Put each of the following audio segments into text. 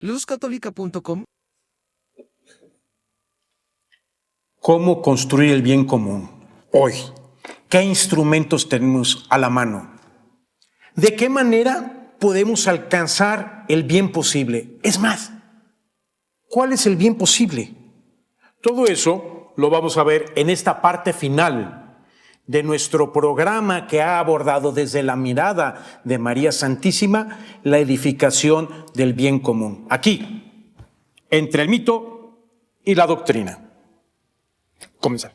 luzcatólica.com. ¿Cómo construir el bien común hoy? ¿Qué instrumentos tenemos a la mano? ¿De qué manera podemos alcanzar el bien posible? Es más, ¿cuál es el bien posible? Todo eso lo vamos a ver en esta parte final de nuestro programa que ha abordado desde la mirada de María Santísima la edificación del bien común. Aquí, entre el mito y la doctrina. Comenzar.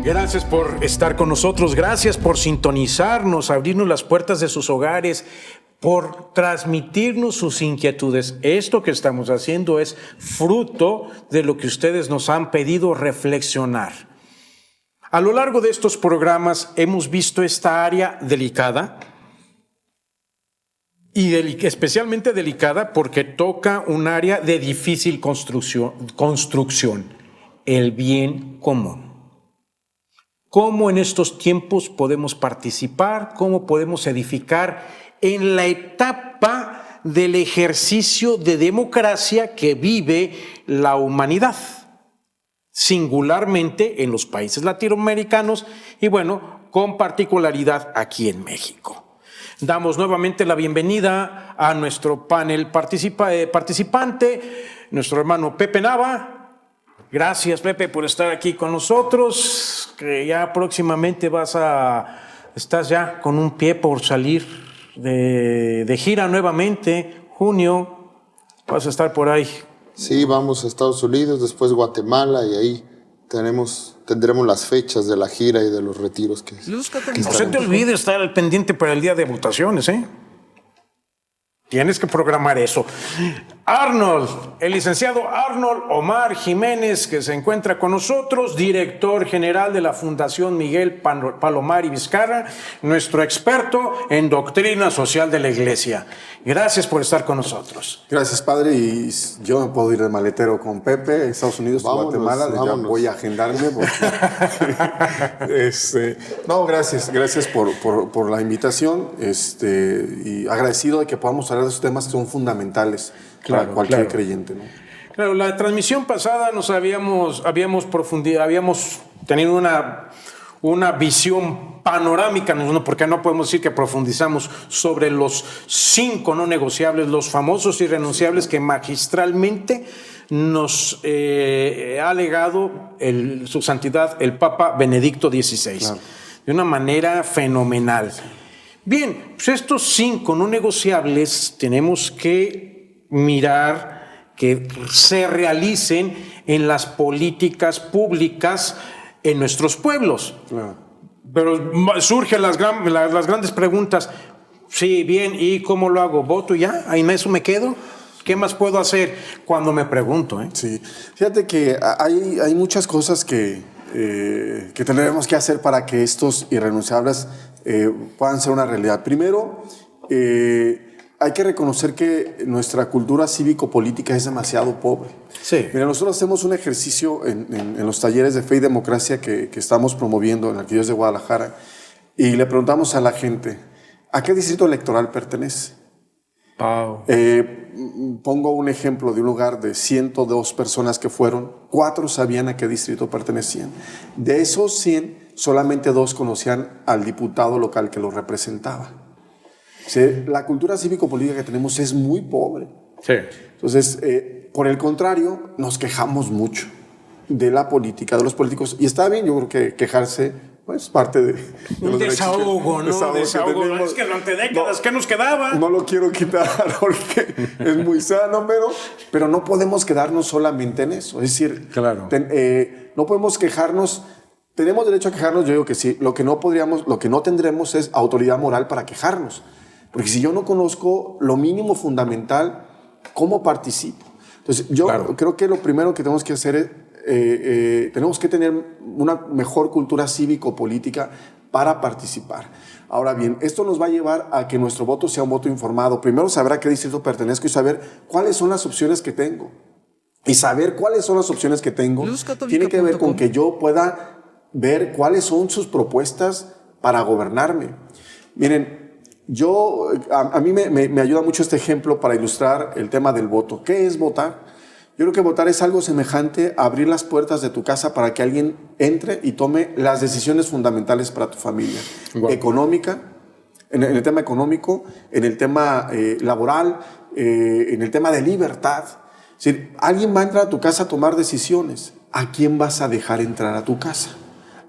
Gracias por estar con nosotros, gracias por sintonizarnos, abrirnos las puertas de sus hogares, por transmitirnos sus inquietudes. Esto que estamos haciendo es fruto de lo que ustedes nos han pedido reflexionar. A lo largo de estos programas hemos visto esta área delicada y especialmente delicada porque toca un área de difícil construcción, el bien común. ¿Cómo en estos tiempos podemos participar? ¿Cómo podemos edificar en la etapa del ejercicio de democracia que vive la humanidad? Singularmente en los países latinoamericanos y bueno, con particularidad aquí en México. Damos nuevamente la bienvenida a nuestro panel participante, nuestro hermano Pepe Nava. Gracias, Pepe, por estar aquí con nosotros, que ya próximamente estás ya con un pie por salir de gira nuevamente, junio, vas a estar por ahí. Sí, vamos a Estados Unidos, después Guatemala y ahí tendremos las fechas de la gira y de los retiros que no se te olvide estar al pendiente para el día de votaciones, ¿eh? Tienes que programar eso. Arnold, el licenciado Arnold Omar Jiménez, que se encuentra con nosotros, director general de la Fundación Miguel Palomar y Vizcarra, nuestro experto en doctrina social de la Iglesia. Gracias por estar con nosotros. Gracias, padre. Y yo me puedo ir de maletero con Pepe, Estados Unidos, Guatemala. Ya voy a agendarme. No, gracias por la invitación. Y agradecido de que podamos hablar de esos temas que son fundamentales para cualquier creyente, ¿no? Claro, la transmisión pasada habíamos tenido una visión panorámica, porque no podemos decir que profundizamos sobre los 5 no negociables, los famosos irrenunciables que magistralmente nos ha legado su santidad el Papa Benedicto XVI, de una manera fenomenal. Bien, pues estos 5 no negociables tenemos que mirar que se realicen en las políticas públicas en nuestros pueblos. Pero surgen las grandes preguntas. Sí, bien, ¿y cómo lo hago? ¿Voto ya? ¿Ahí eso me quedo? ¿Qué más puedo hacer? Cuando me pregunto, ¿eh? Sí, fíjate que hay muchas cosas que tendremos que hacer para que estos irrenunciables puedan ser una realidad. Primero, hay que reconocer que nuestra cultura cívico-política es demasiado pobre. Sí. Mira, nosotros hacemos un ejercicio en los talleres de fe y democracia que estamos promoviendo en la Arquidiócesis de Guadalajara y le preguntamos a la gente, ¿a qué distrito electoral pertenece? Wow. Pongo un ejemplo de un lugar de 102 personas que fueron, 4 sabían a qué distrito pertenecían. De esos 100, solamente 2 conocían al diputado local que los representaba. Sí, la cultura cívico-política que tenemos es muy pobre. Sí. Entonces, por el contrario, nos quejamos mucho de la política, de los políticos. Y está bien, yo creo que quejarse pues parte de un desahogo, ¿no? Desahogo. Es que durante décadas, ¿qué nos quedaba? No lo quiero quitar porque es muy sano, pero no podemos quedarnos solamente en eso. Es decir, no podemos quejarnos. Tenemos derecho a quejarnos, yo digo que sí. Lo que no tendremos es autoridad moral para quejarnos. Porque si yo no conozco lo mínimo fundamental, ¿cómo participo? Entonces, yo creo que lo primero que tenemos que hacer es, tenemos que tener una mejor cultura cívico-política para participar. Ahora bien, esto nos va a llevar a que nuestro voto sea un voto informado. Primero saber a qué distrito pertenezco y saber cuáles son las opciones que tengo. Y saber cuáles son las opciones que tengo tiene que ver con que yo pueda ver cuáles son sus propuestas para gobernarme. Miren, a mí me ayuda mucho este ejemplo para ilustrar el tema del voto. ¿Qué es votar? Yo creo que votar es algo semejante a abrir las puertas de tu casa para que alguien entre y tome las decisiones fundamentales para tu familia. Wow. Económica, en el tema económico, en el tema laboral, en el tema de libertad. Es decir, alguien va a entrar a tu casa a tomar decisiones. ¿A quién vas a dejar entrar a tu casa?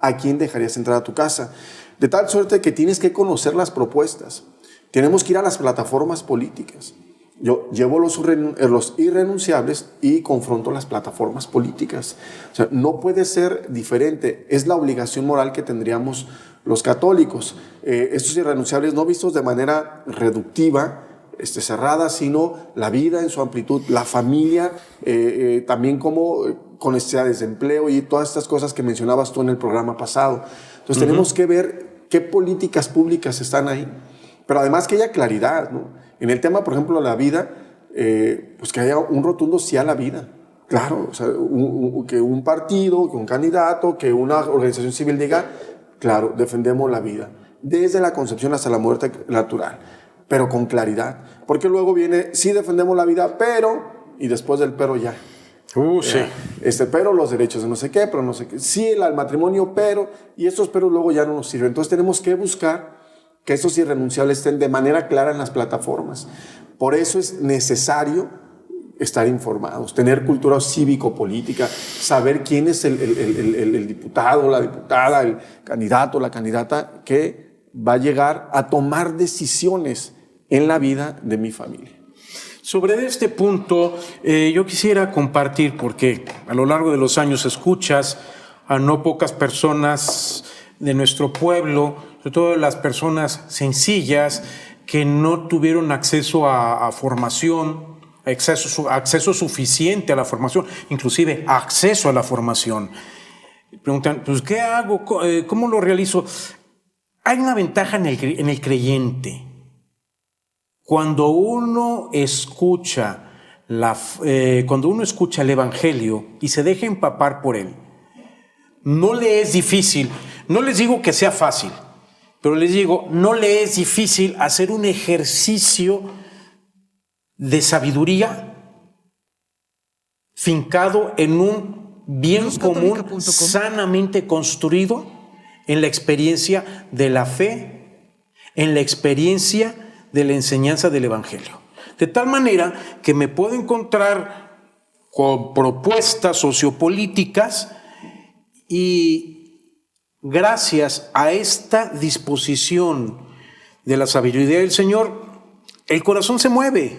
¿A quién dejarías entrar a tu casa? De tal suerte que tienes que conocer las propuestas. Tenemos que ir a las plataformas políticas. Yo llevo los irrenunciables y confronto las plataformas políticas. O sea, no puede ser diferente. Es la obligación moral que tendríamos los católicos. Estos irrenunciables no vistos de manera reductiva, cerrada, sino la vida en su amplitud, la familia, también como con necesidades de empleo y todas estas cosas que mencionabas tú en el programa pasado. Entonces tenemos que ver qué políticas públicas están ahí, pero además que haya claridad, ¿no? En el tema, por ejemplo, de la vida, pues que haya un rotundo sí a la vida. Claro, o sea, que un partido, que un candidato, que una organización civil diga, claro, defendemos la vida, desde la concepción hasta la muerte natural, pero con claridad. Porque luego viene, sí defendemos la vida, pero, y después del pero ya. Sí. Pero los derechos de no sé qué, pero no sé qué. Sí, el matrimonio, pero, y estos peros luego ya no nos sirven. Entonces tenemos que buscar que esos irrenunciables estén de manera clara en las plataformas. Por eso es necesario estar informados, tener cultura cívico-política, saber quién es el diputado, la diputada, el candidato, la candidata que va a llegar a tomar decisiones en la vida de mi familia. Sobre este punto, yo quisiera compartir, porque a lo largo de los años escuchas a no pocas personas de nuestro pueblo, sobre todo las personas sencillas que no tuvieron acceso a formación, acceso suficiente a la formación, inclusive acceso a la formación. Preguntan, pues, ¿qué hago? ¿Cómo lo realizo? Hay una ventaja en el creyente. Cuando uno escucha el Evangelio y se deja empapar por él, no le es difícil. No les digo que sea fácil, pero les digo, no le es difícil hacer un ejercicio de sabiduría fincado en un bien común sanamente construido en la experiencia de la fe, en la experiencia de la enseñanza del Evangelio. De tal manera que me puedo encontrar con propuestas sociopolíticas y gracias a esta disposición de la sabiduría del Señor, el corazón se mueve,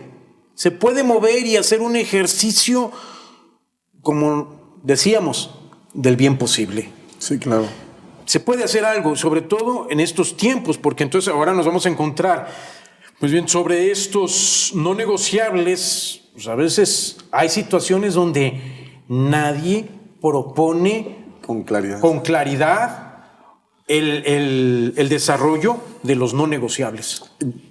se puede mover y hacer un ejercicio, como decíamos, del bien posible. Sí, claro. Se puede hacer algo, sobre todo en estos tiempos, porque entonces ahora nos vamos a encontrar, pues bien, sobre estos no negociables, pues a veces hay situaciones donde nadie propone con claridad el desarrollo de los no negociables.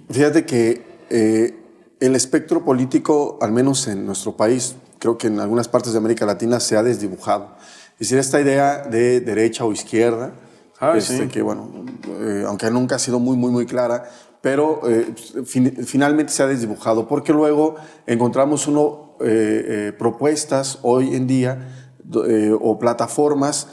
Fíjate que el espectro político, al menos en nuestro país, creo que en algunas partes de América Latina se ha desdibujado. Es decir, esta idea de derecha o izquierda, sí. que bueno, aunque nunca ha sido muy clara, pero finalmente se ha desdibujado, porque luego encontramos propuestas hoy en día o plataformas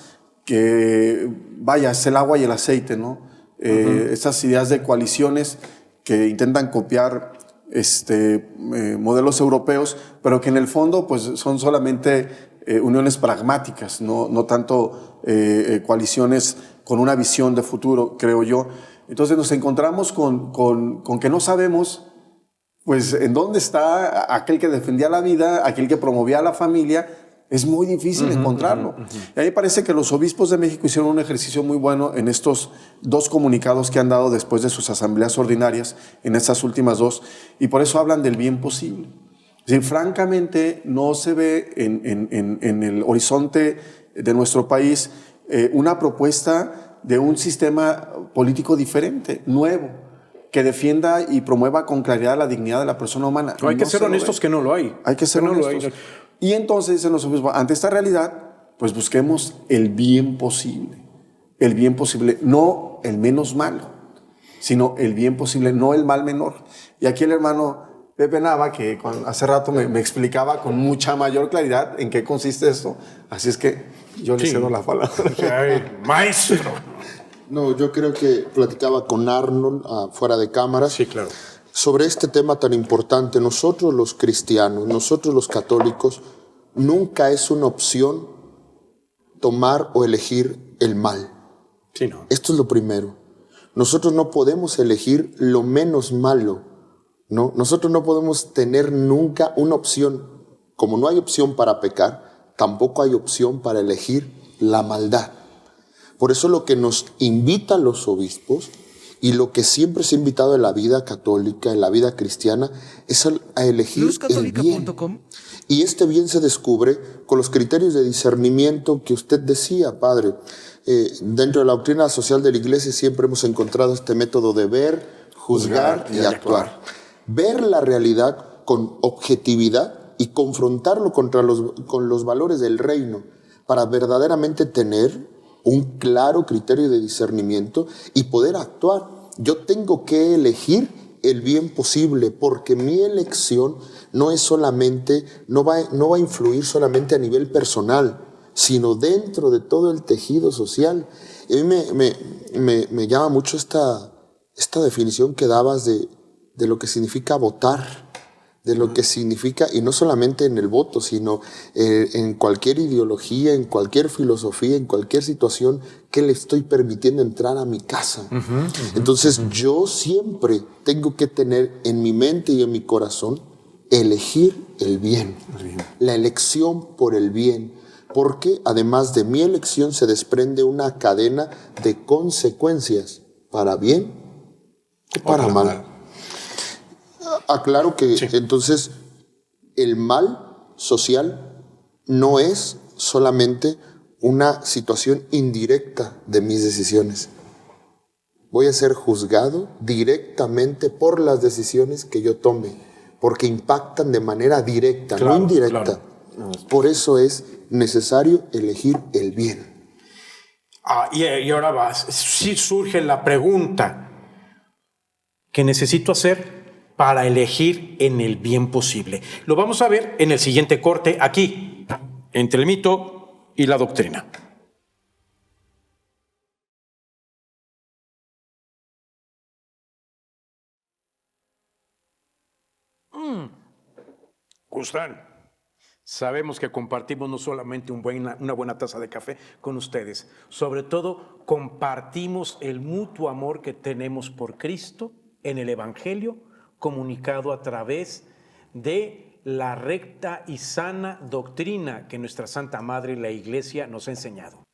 que, vaya, es el agua y el aceite, ¿no? Estas ideas de coaliciones que intentan copiar modelos europeos, pero que en el fondo pues, son solamente uniones pragmáticas, no tanto coaliciones con una visión de futuro, creo yo. Entonces nos encontramos con que no sabemos pues, en dónde está aquel que defendía la vida, aquel que promovía la familia, Es muy difícil encontrarlo. Y a mí me parece que los obispos de México hicieron un ejercicio muy bueno en estos 2 comunicados que han dado después de sus asambleas ordinarias, en estas últimas 2, y por eso hablan del bien posible. Es decir, francamente, no se ve en el horizonte de nuestro país una propuesta de un sistema político diferente, nuevo, que defienda y promueva con claridad la dignidad de la persona humana. Hay que ser honestos que no lo hay. Hay que ser honestos. Y entonces dicen los obispos, ante esta realidad, pues busquemos el bien posible. El bien posible, no el menos malo, sino el bien posible, no el mal menor. Y aquí el hermano Pepe Nava, que hace rato me explicaba con mucha mayor claridad en qué consiste esto. Así es que yo le cedo la palabra. Maestro. No, yo creo que platicaba con Arnold fuera de cámaras. Sí, claro. Sobre este tema tan importante. Nosotros los cristianos, nosotros los católicos, nunca es una opción tomar o elegir el mal. Sí, no. Esto es lo primero. Nosotros no podemos elegir lo menos malo, ¿no? Nosotros no podemos tener nunca una opción. Como no hay opción para pecar, tampoco hay opción para elegir la maldad. Por eso lo que nos invitan los obispos y lo que siempre se ha invitado en la vida católica, en la vida cristiana, es a elegir el bien. Y este bien se descubre con los criterios de discernimiento que usted decía, padre. Dentro de la doctrina social de la Iglesia siempre hemos encontrado este método de ver, juzgar y actuar. Ver la realidad con objetividad y confrontarlo con los valores del reino para verdaderamente tener un claro criterio de discernimiento y poder actuar. Yo tengo que elegir el bien posible porque mi elección no es solamente, no va a influir solamente a nivel personal, sino dentro de todo el tejido social. A mí me llama mucho esta definición que dabas de lo que significa votar, de lo que significa, y no solamente en el voto, sino en cualquier ideología, en cualquier filosofía, en cualquier situación que le estoy permitiendo entrar a mi casa. Entonces yo siempre tengo que tener en mi mente y en mi corazón elegir el bien, la elección por el bien, porque además de mi elección se desprende una cadena de consecuencias para bien o para mal. Aclaro que entonces el mal social no es solamente una situación indirecta de mis decisiones. Voy a ser juzgado directamente por las decisiones que yo tome, porque impactan de manera directa, no indirecta. Claro. Por eso es necesario elegir el bien. Y ahora sí surge la pregunta: ¿qué necesito hacer para elegir en el bien posible? Lo vamos a ver en el siguiente corte, aquí, entre el mito y la doctrina. ¿Gustan? Sabemos que compartimos no solamente una buena taza de café con ustedes, sobre todo compartimos el mutuo amor que tenemos por Cristo en el Evangelio, comunicado a través de la recta y sana doctrina que nuestra Santa Madre, la Iglesia, nos ha enseñado.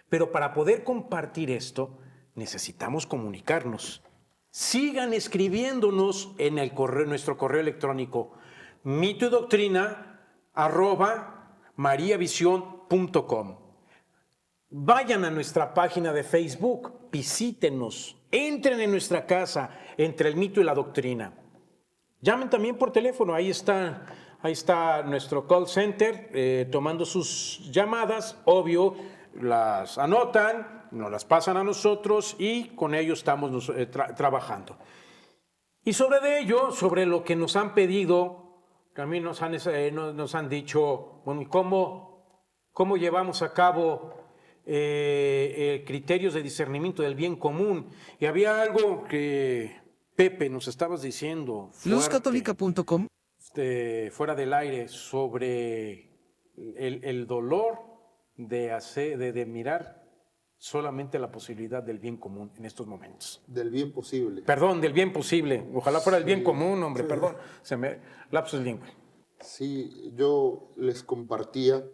Pero para poder compartir esto, necesitamos comunicarnos. Sigan escribiéndonos en nuestro correo electrónico mitoydoctrina@mariavision.com. Vayan a nuestra página de Facebook, visítenos, entren en nuestra casa, entre el mito y la doctrina. Llamen también por teléfono, ahí está nuestro call center tomando sus llamadas, obvio, las anotan, nos las pasan a nosotros y con ello estamos trabajando. Y sobre lo que nos han pedido, también nos han dicho, bueno, ¿cómo llevamos a cabo criterios de discernimiento del bien común? Y había algo que Pepe nos estabas diciendo luzcatólica.com fuera del aire sobre el dolor de mirar solamente la posibilidad del bien común en estos momentos. Del bien posible. Perdón, del bien posible. Ojalá fuera el bien común, hombre, perdón. Lapsus lingüe. Sí, yo les compartía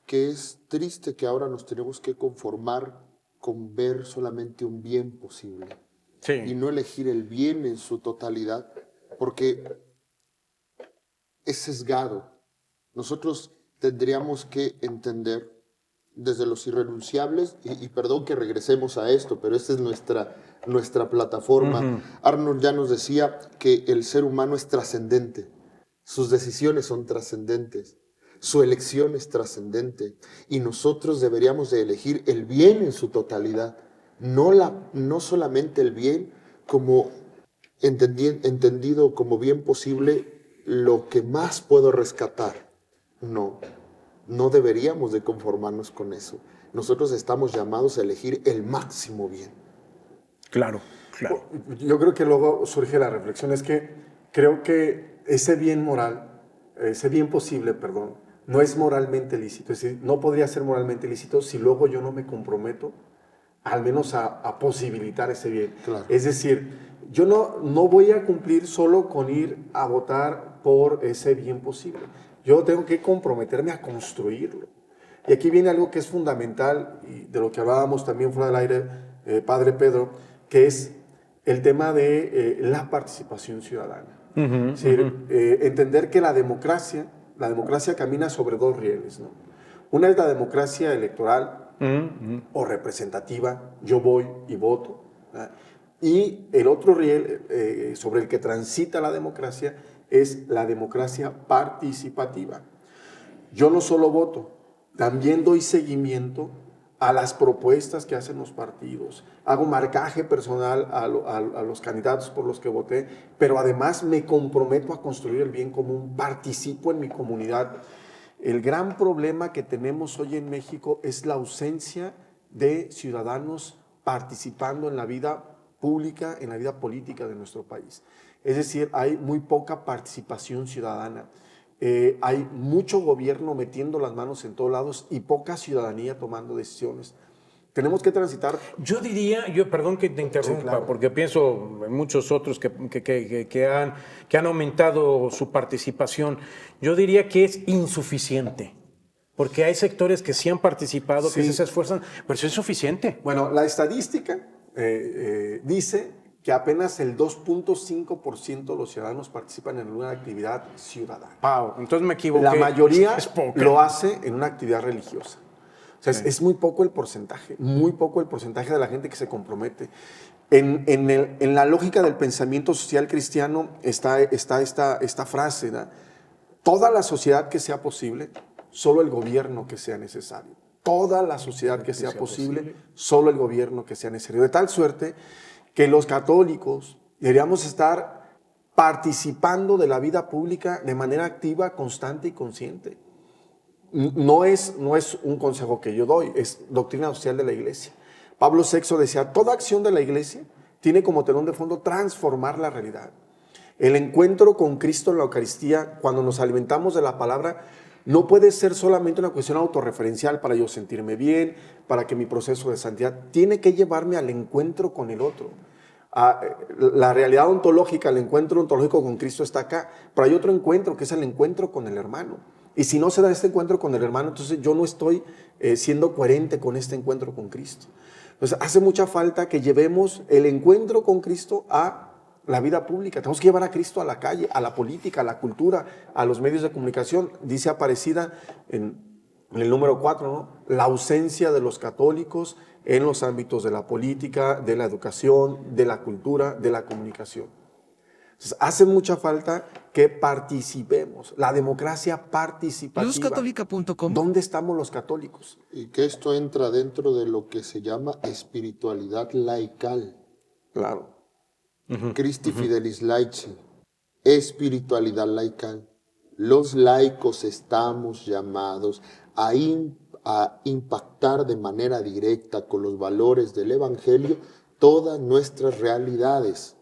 que es triste que ahora nos tenemos que conformar con ver solamente un bien posible y Sí. no elegir el bien en su totalidad, porque es sesgado. Nosotros tendríamos que entender desde los irrenunciables, y perdón que regresemos a esto, pero esta es nuestra plataforma. Arnold ya nos decía que el ser humano es trascendente, sus decisiones son trascendentes, su elección es trascendente, y nosotros deberíamos de elegir el bien en su totalidad, no solamente el bien como entendido como bien posible lo que más puedo rescatar. No deberíamos de conformarnos con eso. Nosotros estamos llamados a elegir el máximo bien. Claro, claro. Yo creo que luego surge la reflexión, es que creo que ese bien moral, ese bien posible, perdón, no es moralmente lícito. Es decir, no podría ser moralmente lícito si luego yo no me comprometo al menos a posibilitar ese bien. Claro. Es decir, yo no voy a cumplir solo con ir a votar por ese bien posible. Yo tengo que comprometerme a construirlo. Y aquí viene algo que es fundamental, y de lo que hablábamos también fuera del aire, Padre Pedro, que es el tema de la participación ciudadana. Es decir, entender que la democracia camina sobre dos rieles, ¿no? Una es la democracia electoral, o representativa, yo voy y voto, ¿verdad? Y el otro riel sobre el que transita la democracia es la democracia participativa. Yo no solo voto, también doy seguimiento a las propuestas que hacen los partidos, hago marcaje personal a los candidatos por los que voté, pero además me comprometo a construir el bien común, participo en mi comunidad. El gran problema que tenemos hoy en México es la ausencia de ciudadanos participando en la vida pública, en la vida política de nuestro país. Es decir, hay muy poca participación ciudadana. Hay mucho gobierno metiendo las manos en todos lados y poca ciudadanía tomando decisiones. Tenemos que transitar. Yo diría, perdón que te interrumpa, Sí, claro. porque pienso en muchos otros que han aumentado su participación. Yo diría que es insuficiente, porque hay sectores que sí han participado, que Sí. sí se esfuerzan, pero eso es suficiente. Bueno, la estadística dice que apenas el 2.5% de los ciudadanos participan en una actividad ciudadana. Wow, entonces me equivoqué. La mayoría es poca. lo hace en una actividad religiosa. O sea, es muy poco el porcentaje de la gente que se compromete. En la lógica del pensamiento social cristiano está esta frase, ¿no? Toda la sociedad que sea posible, solo el gobierno que sea necesario. Toda la sociedad que sea posible, solo el gobierno que sea necesario. De tal suerte que los católicos deberíamos estar participando de la vida pública de manera activa, constante y consciente. No es un consejo que yo doy, es doctrina social de la Iglesia. Pablo VI decía, toda acción de la Iglesia tiene como telón de fondo transformar la realidad. El encuentro con Cristo en la Eucaristía, cuando nos alimentamos de la palabra, no puede ser solamente una cuestión autorreferencial para yo sentirme bien, para que mi proceso de santidad, tiene que llevarme al encuentro con el otro. La realidad ontológica, el encuentro ontológico con Cristo está acá, pero hay otro encuentro que es el encuentro con el hermano. Y si no se da este encuentro con el hermano, entonces yo no estoy siendo coherente con este encuentro con Cristo. Entonces hace mucha falta que llevemos el encuentro con Cristo a la vida pública. Tenemos que llevar a Cristo a la calle, a la política, a la cultura, a los medios de comunicación. Dice Aparecida en el número 4, ¿no? La ausencia de los católicos en los ámbitos de la política, de la educación, de la cultura, de la comunicación. Entonces, hace mucha falta que participemos. La democracia participativa. Luzcatólica.com. ¿Dónde estamos los católicos? Y que esto entra dentro de lo que se llama espiritualidad laical. Claro. Christi Fidelis Laici, espiritualidad laical. Los laicos estamos llamados a impactar de manera directa con los valores del Evangelio todas nuestras realidades.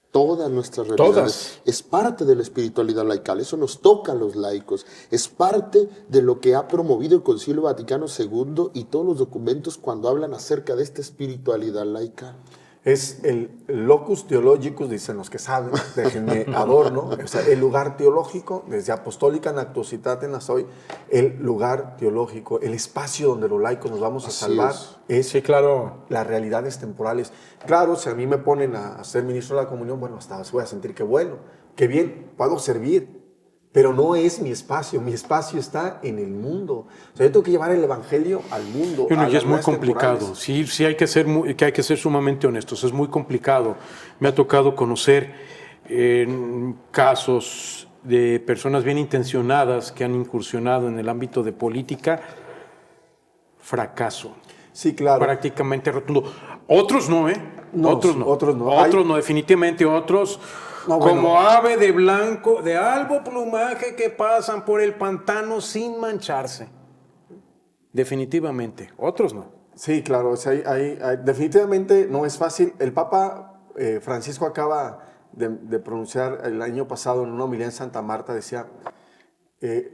Todas nuestras realidades. Todas. Es parte de la espiritualidad laical, eso nos toca a los laicos. Es parte de lo que ha promovido el Concilio Vaticano II y todos los documentos cuando hablan acerca de esta espiritualidad laical. Es el locus theologicus, dicen los que saben, déjenme adorno, o sea, el lugar teológico, desde Apostólica Nactositaten hasta hoy, el lugar teológico, el espacio donde los laicos nos vamos a salvar, es Sí, claro. las realidades temporales. Claro, si a mí me ponen a ser ministro de la comunión, bueno, hasta voy a sentir que bueno, que bien, puedo servir, pero no es mi espacio está en el mundo. O sea, yo tengo que llevar el evangelio al mundo. Bueno, a y las es muy realidades complicado. temporales. Sí, hay que ser sumamente honestos. Es muy complicado. Me ha tocado conocer casos de personas bien intencionadas que han incursionado en el ámbito de política. Fracaso. Sí, claro. Prácticamente rotundo. Otros no, ¿eh? No, otros no. otros no. Otros no, definitivamente otros. No, bueno. Como ave de blanco, de albo plumaje que pasan por el pantano sin mancharse. Definitivamente. Otros no. Sí, claro. O sea, definitivamente no es fácil. El Papa Francisco acaba de pronunciar el año pasado en una homilía en Santa Marta, decía,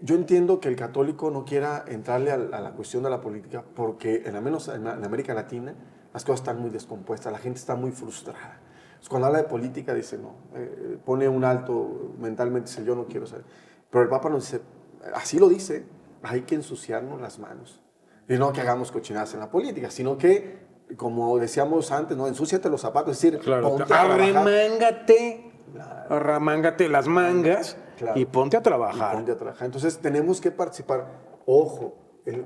yo entiendo que el católico no quiera entrarle a la cuestión de la política porque, al menos en América Latina, las cosas están muy descompuestas, la gente está muy frustrada. Entonces, cuando habla de política, dice, no, pone un alto mentalmente, dice, yo no quiero saber. Pero el Papa nos dice, así lo dice, hay que ensuciarnos las manos. Y no que hagamos cochinadas en la política, sino que, como decíamos antes, no, ensúciate los zapatos, es decir, Claro. ponte a trabajar. Arremángate las mangas Claro. y ponte a trabajar. Y ponte a trabajar. Entonces, tenemos que participar. Ojo,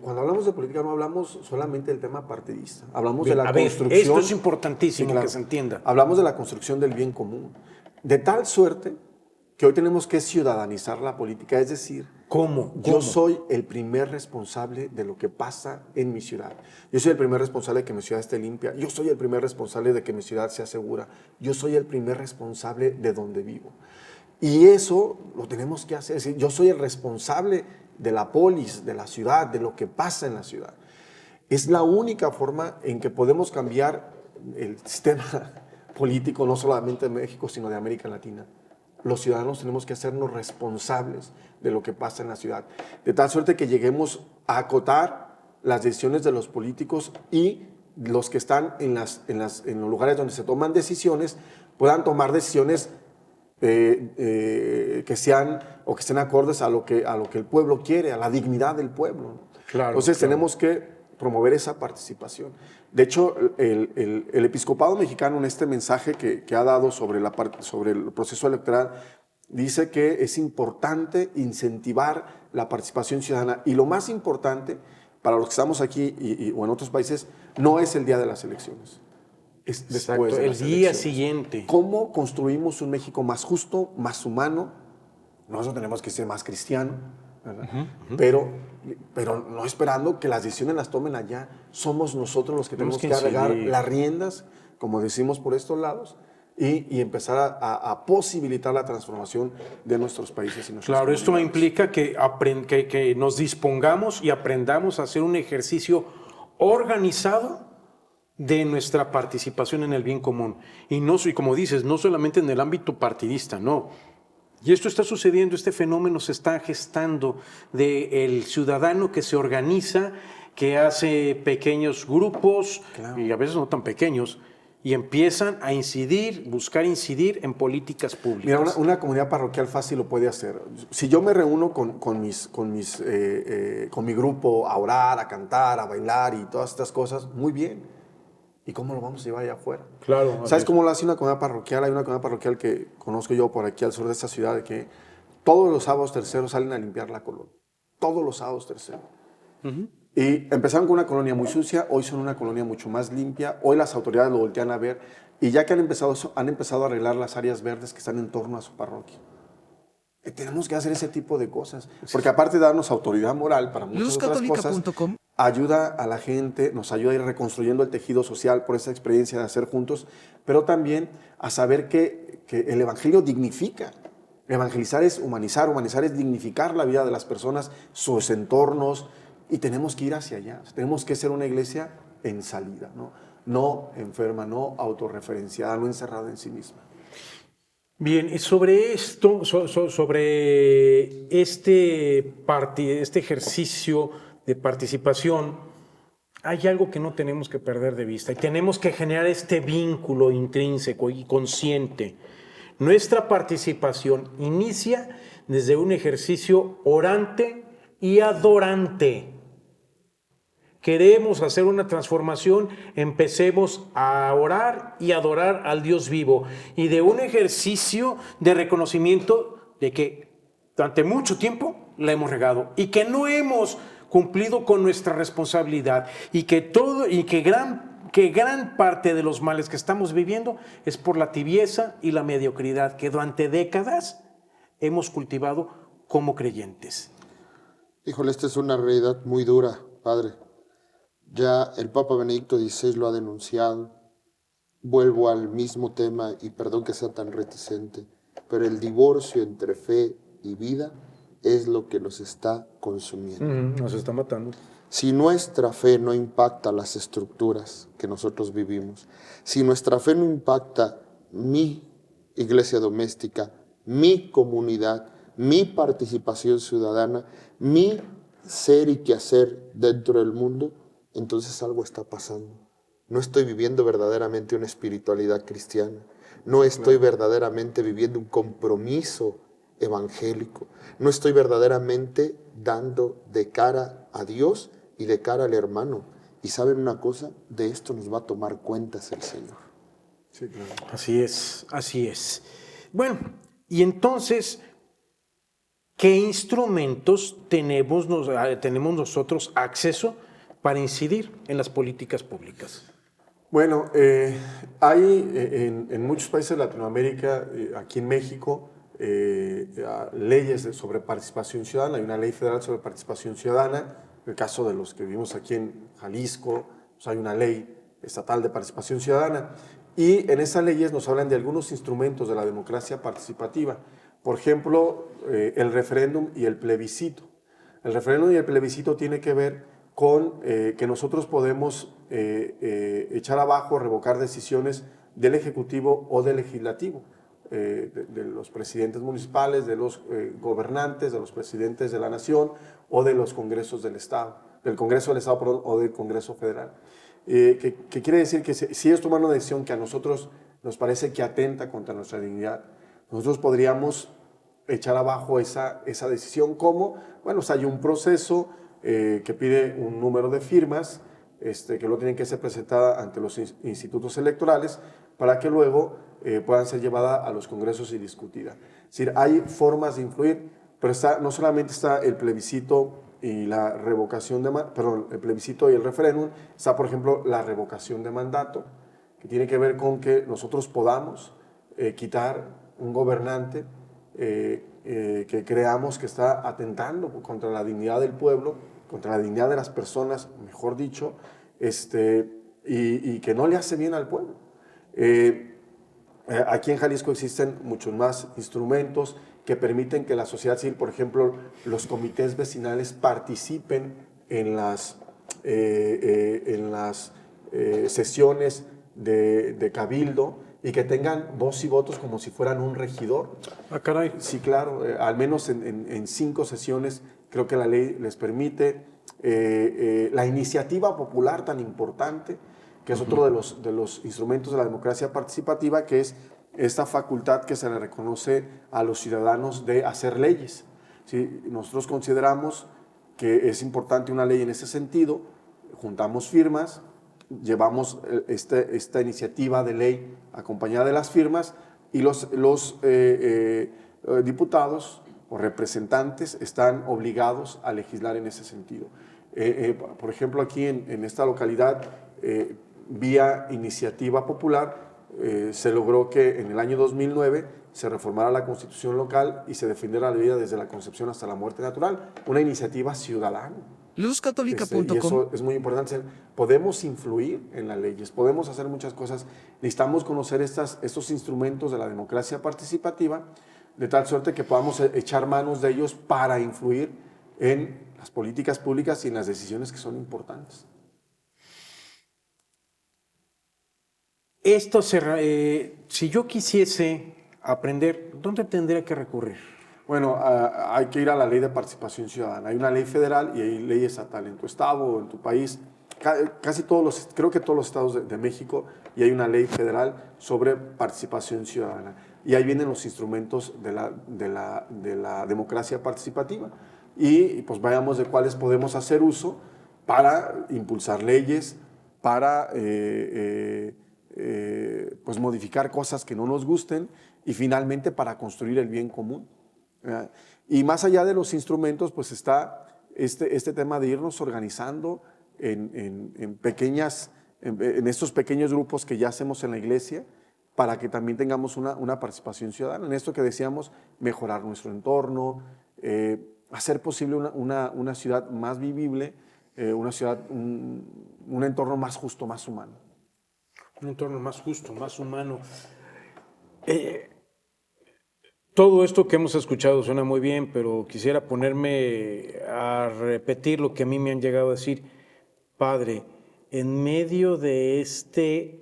cuando hablamos de política no hablamos solamente del tema partidista, hablamos de la construcción. Esto es importantísimo, Sí, claro. que se entienda. Hablamos de la construcción del bien común. De tal suerte que hoy tenemos que ciudadanizar la política, es decir, ¿Cómo? yo soy el primer responsable de lo que pasa en mi ciudad. Yo soy el primer responsable de que mi ciudad esté limpia. Yo soy el primer responsable de que mi ciudad sea segura. Yo soy el primer responsable de donde vivo. Y eso lo tenemos que hacer. Es decir, yo soy el responsable de la polis, de la ciudad, de lo que pasa en la ciudad. Es la única forma en que podemos cambiar el sistema político, no solamente de México, sino de América Latina. Los ciudadanos tenemos que hacernos responsables de lo que pasa en la ciudad, de tal suerte que lleguemos a acotar las decisiones de los políticos y los que están en los lugares donde se toman decisiones puedan tomar decisiones que sean o que estén acordes a lo que el pueblo quiere, a la dignidad del pueblo. Claro, Entonces claro. tenemos que promover esa participación. De hecho, el episcopado mexicano en este mensaje que ha dado sobre el proceso electoral dice que es importante incentivar la participación ciudadana y lo más importante para los que estamos aquí o en otros países no es el día de las elecciones, es después de el las día elecciones. siguiente. ¿Cómo construimos un México más justo, más humano? Nosotros tenemos que ser más cristiano, ¿verdad? Pero no esperando que las decisiones las tomen allá. Somos nosotros los que tenemos que arreglar las riendas, como decimos por estos lados, y empezar a posibilitar la transformación de nuestros países y nuestras Claro, esto comunidades. implica que nos dispongamos y aprendamos a hacer un ejercicio organizado de nuestra participación en el bien común. Y como dices, no solamente en el ámbito partidista, no. Y esto está sucediendo, este fenómeno se está gestando del ciudadano que se organiza, que hace pequeños grupos, Claro. y a veces no tan pequeños, y empiezan a buscar incidir en políticas públicas. Mira, una comunidad parroquial fácil lo puede hacer. Si yo me reúno con mi grupo a orar, a cantar, a bailar y todas estas cosas, muy bien. ¿Y cómo lo vamos a llevar allá afuera? Claro. ¿Sabes cómo lo hace una comunidad parroquial? Hay una comunidad parroquial que conozco yo por aquí al sur de esta ciudad, de que todos los sábados terceros salen a limpiar la colonia. Todos los sábados terceros. Y empezaron con una colonia muy sucia, hoy son una colonia mucho más limpia, hoy las autoridades lo voltean a ver, y ya que han empezado a arreglar las áreas verdes que están en torno a su parroquia. Tenemos que hacer ese tipo de cosas, porque aparte de darnos autoridad moral para muchas otras cosas, ayuda a la gente, nos ayuda a ir reconstruyendo el tejido social por esa experiencia de hacer juntos, pero también a saber que el evangelio dignifica. Evangelizar es humanizar, humanizar es dignificar la vida de las personas, sus entornos, y tenemos que ir hacia allá. Tenemos que ser una iglesia en salida, no enferma, no autorreferenciada, no encerrada en sí misma. Bien, y sobre esto, sobre este ejercicio de participación, hay algo que no tenemos que perder de vista y tenemos que generar este vínculo intrínseco y consciente. Nuestra participación inicia desde un ejercicio orante y adorante. Queremos hacer una transformación, empecemos a orar y adorar al Dios vivo y de un ejercicio de reconocimiento de que durante mucho tiempo la hemos regado y que no hemos cumplido con nuestra responsabilidad y que gran parte de los males que estamos viviendo es por la tibieza y la mediocridad que durante décadas hemos cultivado como creyentes. Híjole, esta es una realidad muy dura, padre. Ya el Papa Benedicto XVI lo ha denunciado. Vuelvo al mismo tema y perdón que sea tan reticente, pero el divorcio entre fe y vida es lo que nos está consumiendo. Nos está matando. Si nuestra fe no impacta las estructuras que nosotros vivimos, si nuestra fe no impacta mi iglesia doméstica, mi comunidad, mi participación ciudadana, mi ser y quehacer dentro del mundo, entonces algo está pasando. No estoy viviendo verdaderamente una espiritualidad cristiana. No estoy verdaderamente viviendo un compromiso evangélico. No estoy verdaderamente dando de cara a Dios y de cara al hermano. Y ¿saben una cosa? De esto nos va a tomar cuentas el Señor. Sí, claro. Así es, así es. Bueno, y entonces, ¿qué instrumentos tenemos nosotros acceso para incidir en las políticas públicas? Bueno, hay en muchos países de Latinoamérica, aquí en México, leyes sobre participación ciudadana. Hay una ley federal sobre participación ciudadana. En el caso de los que vivimos aquí en Jalisco, pues hay una ley estatal de participación ciudadana. Y en esas leyes nos hablan de algunos instrumentos de la democracia participativa. Por ejemplo, el referéndum y el plebiscito. El referéndum y el plebiscito tiene que ver con que nosotros podemos echar abajo, revocar decisiones del Ejecutivo o del Legislativo, de los presidentes municipales, de los gobernantes, de los presidentes de la Nación o de los congresos del Estado, del Congreso del Estado, perdón, o del Congreso Federal. Que quiere decir que si ellos toman una decisión que a nosotros nos parece que atenta contra nuestra dignidad, nosotros podríamos echar abajo esa decisión. ¿Cómo? Bueno, o sea, hay un proceso que pide un número de firmas que lo tienen que ser presentada ante los institutos electorales para que luego puedan ser llevadas a los congresos y discutidas. Es decir, hay formas de influir, pero no solamente está el plebiscito y la revocación el plebiscito y el referéndum, está, por ejemplo, la revocación de mandato, que tiene que ver con que nosotros podamos quitar un gobernante que creamos que está atentando contra la dignidad del pueblo, contra la dignidad de las personas, mejor dicho, y que no le hace bien al pueblo. Aquí en Jalisco existen muchos más instrumentos que permiten que la sociedad civil, por ejemplo, los comités vecinales participen en las sesiones de cabildo y que tengan voz y votos como si fueran un regidor. Ah, caray. Sí, claro, al menos en 5 sesiones creo que la ley les permite. La iniciativa popular tan importante, que es otro de los instrumentos de la democracia participativa, que es esta facultad que se le reconoce a los ciudadanos de hacer leyes. ¿Sí? Nosotros consideramos que es importante una ley en ese sentido, juntamos firmas, llevamos esta iniciativa de ley acompañada de las firmas y los diputados o representantes están obligados a legislar en ese sentido. Por ejemplo, aquí en esta localidad, vía iniciativa popular, se logró que en el año 2009 se reformara la Constitución local y se defendiera la vida desde la concepción hasta la muerte natural, una iniciativa ciudadana. Luzcatólica.com. Y eso es muy importante. Podemos influir en las leyes, podemos hacer muchas cosas. Necesitamos conocer estos instrumentos de la democracia participativa, de tal suerte que podamos echar manos de ellos para influir en las políticas públicas y en las decisiones que son importantes. Si yo quisiese aprender, ¿dónde tendría que recurrir? Bueno, hay que ir a la ley de participación ciudadana. Hay una ley federal y hay ley estatal en tu estado o en tu país. casi todos creo que todos los estados de México, y hay una ley federal sobre participación ciudadana. Y ahí vienen los instrumentos de la democracia participativa. Y pues veamos de cuáles podemos hacer uso para impulsar leyes, para pues modificar cosas que no nos gusten y finalmente para construir el bien común. ¿Verdad? Y más allá de los instrumentos, pues está este tema de irnos organizando en estos pequeños grupos que ya hacemos en la iglesia, para que también tengamos una participación ciudadana. En esto que decíamos, mejorar nuestro entorno, hacer posible una ciudad más vivible, una ciudad, un entorno más justo, más humano. Un entorno más justo, más humano. Todo esto que hemos escuchado suena muy bien, pero quisiera ponerme a repetir lo que a mí me han llegado a decir. Padre, en medio de este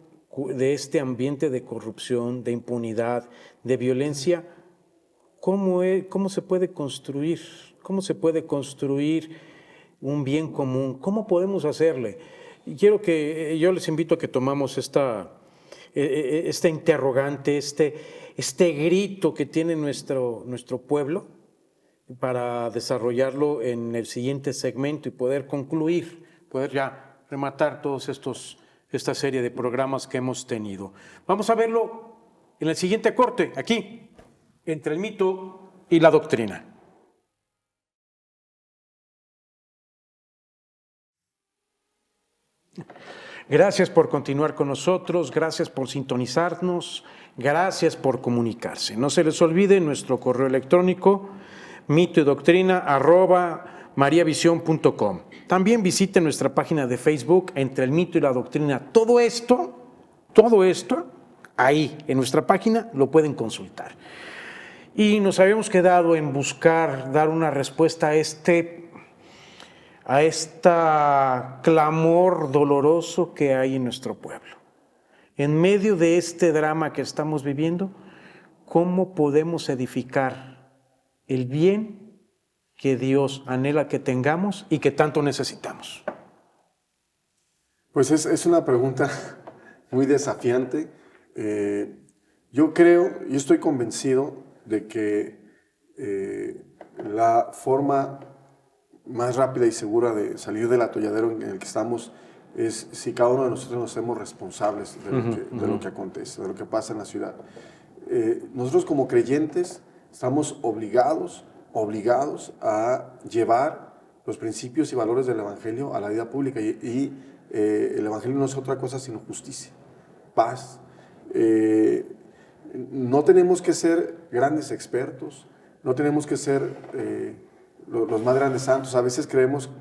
ambiente de corrupción, de impunidad, de violencia, ¿cómo se puede construir? ¿Cómo se puede construir un bien común? ¿Cómo podemos hacerle? Y yo les invito a que tomamos esta interrogante, este grito que tiene nuestro pueblo, para desarrollarlo en el siguiente segmento y poder concluir, poder ya rematar esta serie de programas que hemos tenido. Vamos a verlo en el siguiente corte, aquí, entre el mito y la doctrina. Gracias por continuar con nosotros, gracias por sintonizarnos, gracias por comunicarse. No se les olvide nuestro correo electrónico mitoydoctrina@mariavision.com. También visite nuestra página de Facebook, Entre el Mito y la Doctrina. Todo esto, ahí en nuestra página lo pueden consultar. Y nos habíamos quedado en buscar dar una respuesta a esta clamor doloroso que hay en nuestro pueblo. En medio de este drama que estamos viviendo, ¿cómo podemos edificar el bien que Dios anhela que tengamos y que tanto necesitamos? Pues es una pregunta muy desafiante. Yo estoy convencido de que la forma más rápida y segura de salir del atolladero en el que estamos es si cada uno de nosotros nos hacemos responsables de lo que acontece, de lo que pasa en la ciudad. Nosotros como creyentes estamos obligados a llevar los principios y valores del Evangelio a la vida pública y el Evangelio no es otra cosa sino justicia, paz. No tenemos que ser grandes expertos, no tenemos que ser los más grandes santos. A veces creemos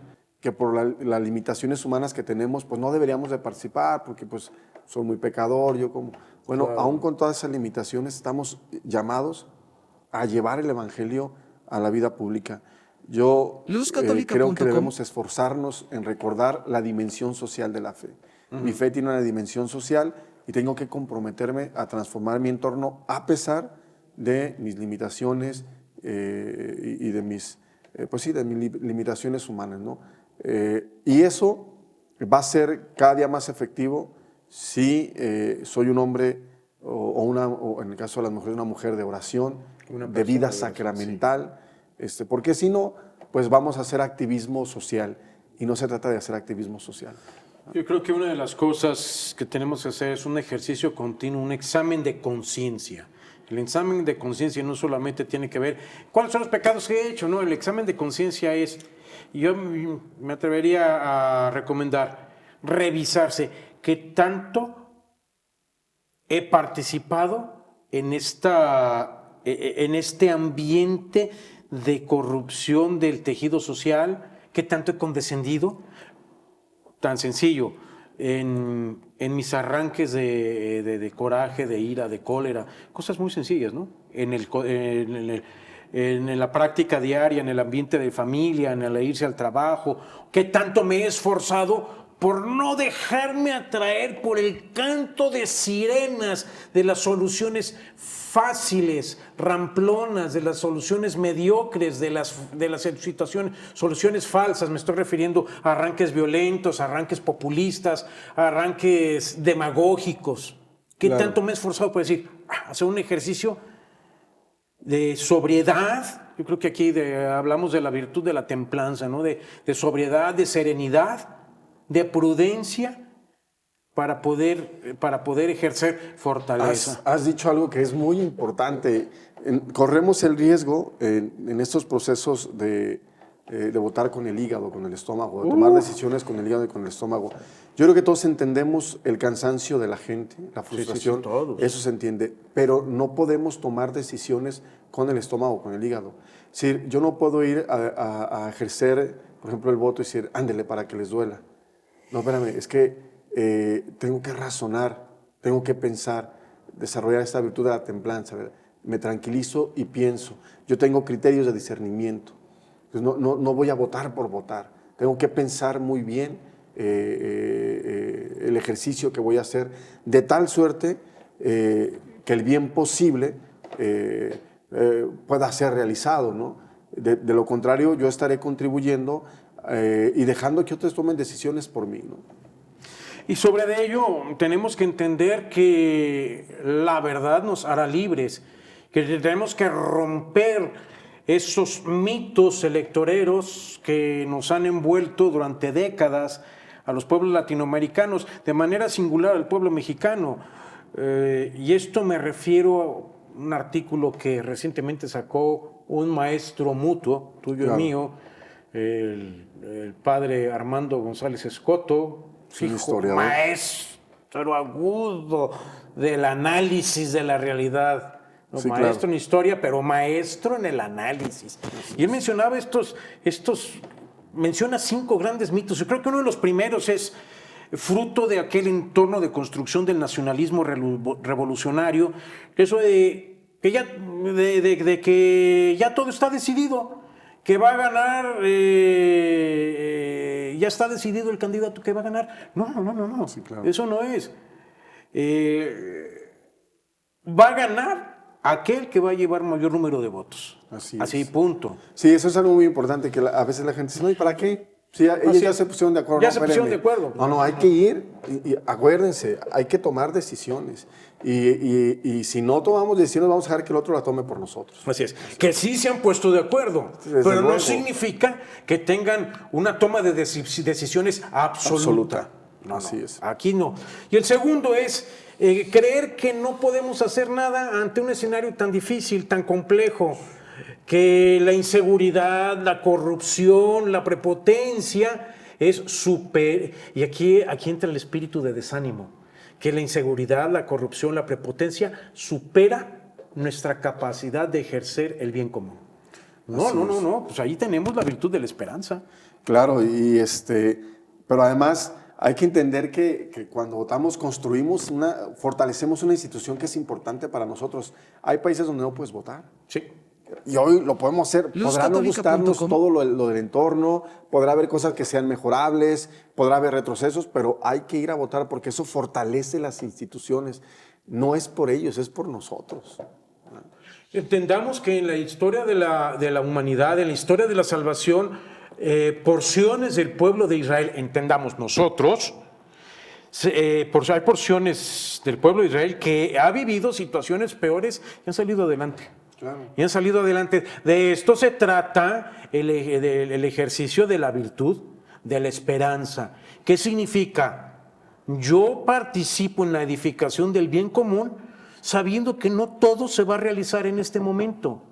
que por las limitaciones humanas que tenemos, pues no deberíamos de participar porque pues soy muy pecador, Bueno, claro. Aún con todas esas limitaciones estamos llamados a llevar el Evangelio a la vida pública. Yo creo que debemos esforzarnos en recordar la dimensión social de la fe. Mi fe tiene una dimensión social y tengo que comprometerme a transformar mi entorno a pesar de mis limitaciones y de mis limitaciones humanas, ¿no? Y eso va a ser cada día más efectivo si soy un hombre o en el caso de las mujeres, una mujer de oración, de vida sacramental, sí. Porque si no, pues vamos a hacer activismo social y no se trata de hacer activismo social. Yo creo que una de las cosas que tenemos que hacer es un ejercicio continuo, un examen de conciencia. El examen de conciencia no solamente tiene que ver cuáles son los pecados que he hecho, no, el examen de conciencia es, yo me atrevería a recomendar, revisarse qué tanto he participado en este ambiente de corrupción del tejido social, qué tanto he condescendido, tan sencillo, en mis arranques de coraje, de ira, de cólera, cosas muy sencillas, ¿no? En la práctica diaria, en el ambiente de familia, en el irse al trabajo, qué tanto me he esforzado por no dejarme atraer por el canto de sirenas de las soluciones fáciles, ramplonas, de las soluciones mediocres, de las situaciones, soluciones falsas. Me estoy refiriendo a arranques violentos, arranques populistas, arranques demagógicos. ¿Qué Claro. tanto me he esforzado por decir, hacer un ejercicio de sobriedad? Yo creo que aquí hablamos de la virtud de la templanza, ¿no? De sobriedad, de serenidad, de prudencia, para poder ejercer fortaleza. Has dicho algo que es muy importante. Corremos el riesgo en estos procesos de votar con el hígado, con el estómago, de tomar decisiones con el hígado y con el estómago. Yo creo que todos entendemos el cansancio de la gente, la frustración, sí, todos. eso se entiende, pero no podemos tomar decisiones con el estómago, con el hígado. Es decir, yo no puedo ir a ejercer, por ejemplo, el voto y decir, ándele para que les duela. No, espérame, es que tengo que razonar, tengo que pensar, desarrollar esta virtud de la templanza, ¿verdad? Me tranquilizo y pienso. Yo tengo criterios de discernimiento. Entonces no voy a votar por votar. Tengo que pensar muy bien el ejercicio que voy a hacer, de tal suerte que el bien posible pueda ser realizado, ¿no? De lo contrario, yo estaré contribuyendo y dejando que otros tomen decisiones por mí, ¿no? Y sobre ello tenemos que entender que la verdad nos hará libres, que tenemos que romper esos mitos electoreros que nos han envuelto durante décadas a los pueblos latinoamericanos, de manera singular al pueblo mexicano. Y esto me refiero a un artículo que recientemente sacó un maestro mutuo, tuyo Claro. y mío, el padre Armando González Escoto, Sí, un hijo, historiador. maestro agudo del análisis de la realidad. No, Sí, maestro claro. en historia, pero maestro en el análisis. Y él mencionaba menciona 5 grandes mitos. Yo creo que uno de los primeros es fruto de aquel entorno de construcción del nacionalismo revolucionario, eso de que ya todo está decidido, que va a ganar, ya está decidido el candidato que va a ganar. No, Sí, claro. eso no es. Va a ganar aquel que va a llevar mayor número de votos. Así Así, es. punto. Sí, eso es algo muy importante, que a veces la gente dice, no, ¿y para qué? Sí, ellos sí. ya se pusieron de acuerdo. Ya No, se pusieron espérenme. de acuerdo. No, hay que ir, y acuérdense, hay que tomar decisiones. Y si no tomamos decisiones, vamos a dejar que el otro la tome por nosotros. Así es. Que sí se han puesto de acuerdo, Desde pero luego. no significa que tengan una toma de decisiones absoluta. Así es. Aquí no. Y el segundo es creer que no podemos hacer nada ante un escenario tan difícil, tan complejo, que la inseguridad, la corrupción, la prepotencia es super. Y aquí entra el espíritu de desánimo, que la inseguridad, la corrupción, la prepotencia supera nuestra capacidad de ejercer el bien común. No, pues ahí tenemos la virtud de la esperanza. Claro, pero además hay que entender que cuando votamos fortalecemos una institución que es importante para nosotros. Hay países donde no puedes votar. Sí. Y hoy lo podemos hacer. Podrá no gustarnos todo lo del entorno, podrá haber cosas que sean mejorables, podrá haber retrocesos, pero hay que ir a votar porque eso fortalece las instituciones. No es por ellos, es por nosotros. Entendamos que en la historia de la humanidad, en la historia de la salvación, porciones del pueblo de Israel, entendamos nosotros, hay porciones del pueblo de Israel que ha vivido situaciones peores y han salido adelante. Claro. Y han salido adelante. De esto se trata el ejercicio de la virtud, de la esperanza. ¿Qué significa? Yo participo en la edificación del bien común sabiendo que no todo se va a realizar en este momento.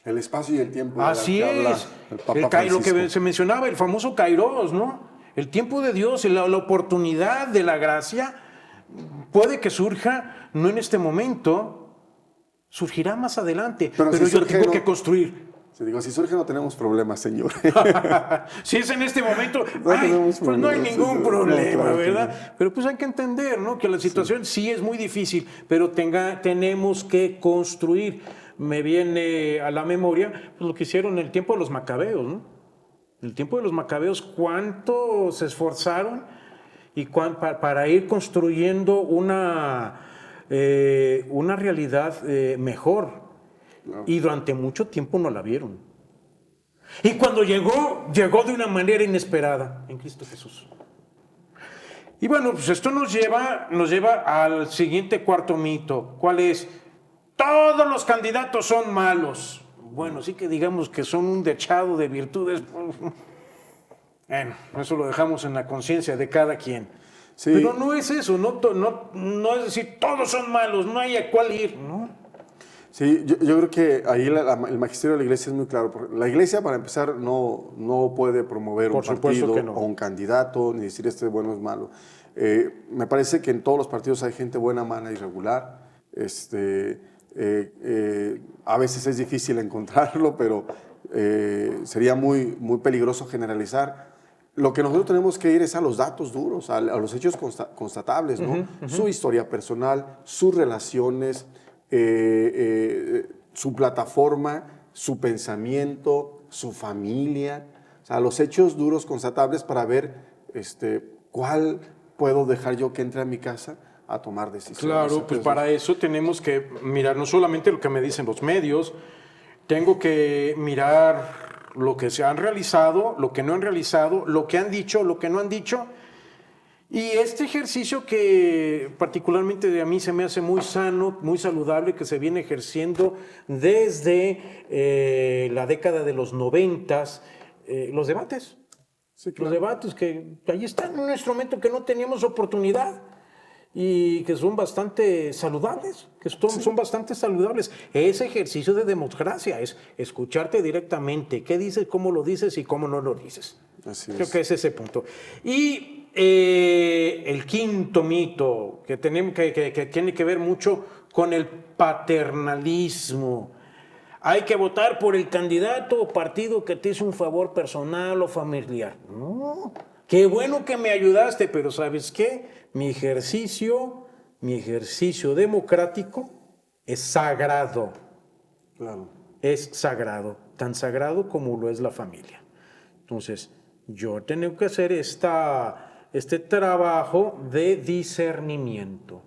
El espacio y el tiempo. Así es. Lo que se mencionaba, el famoso kairos, ¿no? El tiempo de Dios, la oportunidad de la gracia puede que surja, no en este momento, surgirá más adelante, pero si yo surge, tengo que construir. Si surge no tenemos problemas, señor. Si es en este momento, tenemos pues no hay problemas, ningún no, problema, claro que ¿verdad? no. Pero pues hay que entender, ¿no? Que la situación sí es muy difícil, pero tenemos que construir. Me viene a la memoria pues, lo que hicieron en el tiempo de los macabeos, ¿no? En el tiempo de los macabeos, cuánto se esforzaron y para ir construyendo una realidad mejor. Y durante mucho tiempo no la vieron. Y cuando llegó de una manera inesperada en Cristo Jesús. Y bueno, pues esto nos lleva al siguiente cuarto mito. ¿Cuál es? Todos los candidatos son malos. Bueno, sí que digamos que son un dechado de virtudes. Bueno, eso lo dejamos en la conciencia de cada quien. Sí. Pero no es eso, no es decir, todos son malos, no hay a cuál ir, ¿no? Sí, yo creo que ahí el magisterio de la iglesia es muy claro. Porque la iglesia, para empezar, no puede promover un partido o un candidato, ni decir este bueno es malo. Me parece que en todos los partidos hay gente buena, mala y regular. A veces es difícil encontrarlo, pero sería muy, muy peligroso generalizar. Lo que nosotros tenemos que ir es a los datos duros, a los hechos constatables, ¿no? Su historia personal, sus relaciones, su plataforma, su pensamiento, su familia, o sea, los hechos duros constatables para ver cuál puedo dejar yo que entre a mi casa a tomar decisiones. Claro, pues para eso tenemos que mirar no solamente lo que me dicen los medios, tengo que mirar lo que se han realizado, lo que no han realizado, lo que han dicho, lo que no han dicho. Y este ejercicio que particularmente a mí se me hace muy sano, muy saludable, que se viene ejerciendo desde la década de los 90, los debates. Sí, claro. Los debates que ahí están, un instrumento que no teníamos oportunidad y que son bastante saludables, son bastante saludables. Ese ejercicio de democracia es escucharte directamente qué dices, cómo lo dices y cómo no lo dices. Creo que es ese punto. Y el quinto mito que tiene que ver mucho con el paternalismo. Hay que votar por el candidato o partido que te hizo un favor personal o familiar. No, qué bueno que me ayudaste, pero ¿sabes qué? Mi ejercicio democrático es sagrado. Claro. Es sagrado, tan sagrado como lo es la familia. Entonces, yo tengo que hacer este trabajo de discernimiento.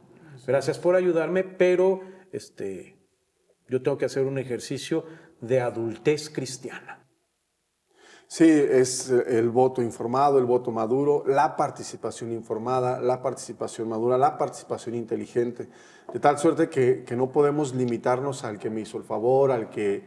Gracias por ayudarme, pero yo tengo que hacer un ejercicio de adultez cristiana. Sí, es el voto informado, el voto maduro, la participación informada, la participación madura, la participación inteligente, de tal suerte que no podemos limitarnos al que me hizo el favor, al que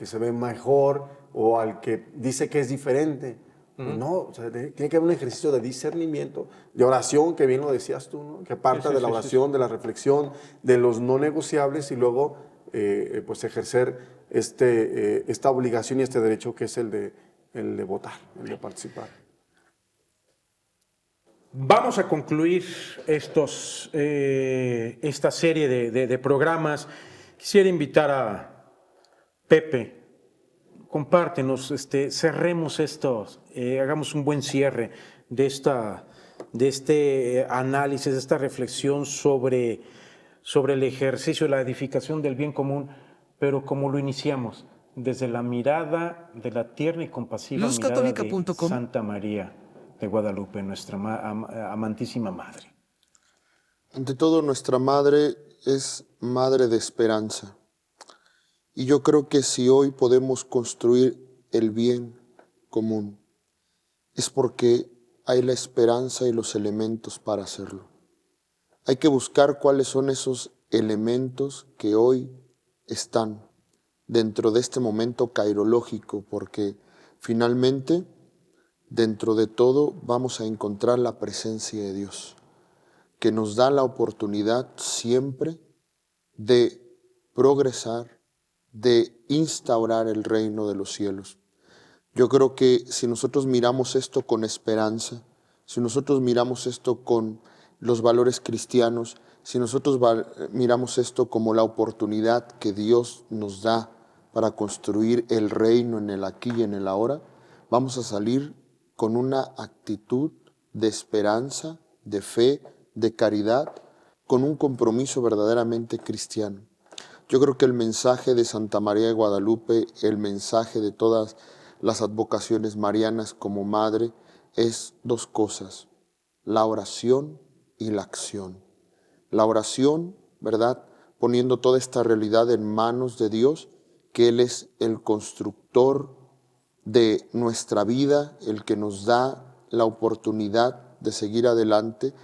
se ve mejor o al que dice que es diferente. No, o sea, tiene que haber un ejercicio de discernimiento, de oración, que bien lo decías tú, ¿no? Que parta de la oración, de la reflexión, de los no negociables y luego pues ejercer esta obligación y este derecho que es el de votar, el de participar. Vamos a concluir esta serie de programas. Quisiera invitar a Pepe. Compártenos, cerremos estos, hagamos un buen cierre de este análisis, de esta reflexión sobre el ejercicio de la edificación del bien común, pero como lo iniciamos, desde la mirada de la tierna y compasiva mirada de Santa María de Guadalupe, nuestra amantísima Madre. Ante todo, nuestra Madre es Madre de esperanza. Y yo creo que si hoy podemos construir el bien común, es porque hay la esperanza y los elementos para hacerlo. Hay que buscar cuáles son esos elementos que hoy están dentro de este momento cairológico, porque finalmente, dentro de todo, vamos a encontrar la presencia de Dios, que nos da la oportunidad siempre de progresar, de instaurar el reino de los cielos. Yo creo que si nosotros miramos esto con esperanza, si nosotros miramos esto con los valores cristianos, si nosotros miramos esto como la oportunidad que Dios nos da para construir el reino en el aquí y en el ahora, vamos a salir con una actitud de esperanza, de fe, de caridad, con un compromiso verdaderamente cristiano. Yo creo que el mensaje de Santa María de Guadalupe, el mensaje de todas las advocaciones marianas como madre, es dos cosas: la oración y la acción. La oración, ¿verdad? Poniendo toda esta realidad en manos de Dios, que Él es el constructor de nuestra vida, el que nos da la oportunidad de seguir adelante,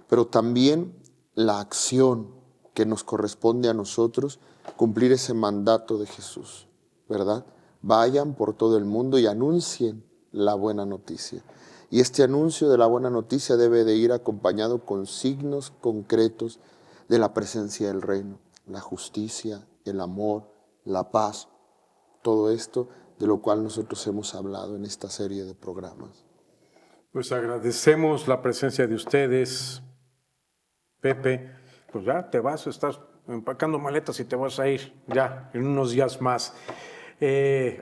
pero también la acción que nos corresponde a nosotros, cumplir ese mandato de Jesús, ¿verdad? Vayan por todo el mundo y anuncien la buena noticia. Y este anuncio de la buena noticia debe de ir acompañado con signos concretos de la presencia del reino, la justicia, el amor, la paz, todo esto de lo cual nosotros hemos hablado en esta serie de programas. Pues agradecemos la presencia de ustedes, Pepe. Pues ya te vas, estás empacando maletas y te vas a ir ya en unos días más.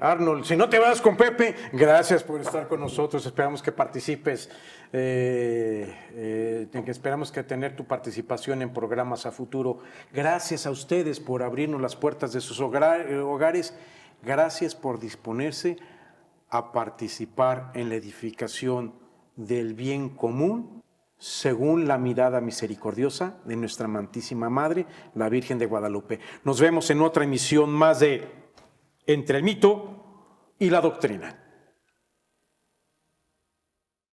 Arnold, si no te vas con Pepe, gracias por estar con nosotros. Esperamos que participes. Esperamos que tener tu participación en programas a futuro. Gracias a ustedes por abrirnos las puertas de sus hogares. Gracias por disponerse a participar en la edificación del bien común según la mirada misericordiosa de nuestra amantísima Madre, la Virgen de Guadalupe. Nos vemos en otra emisión más de Entre el mito y la doctrina.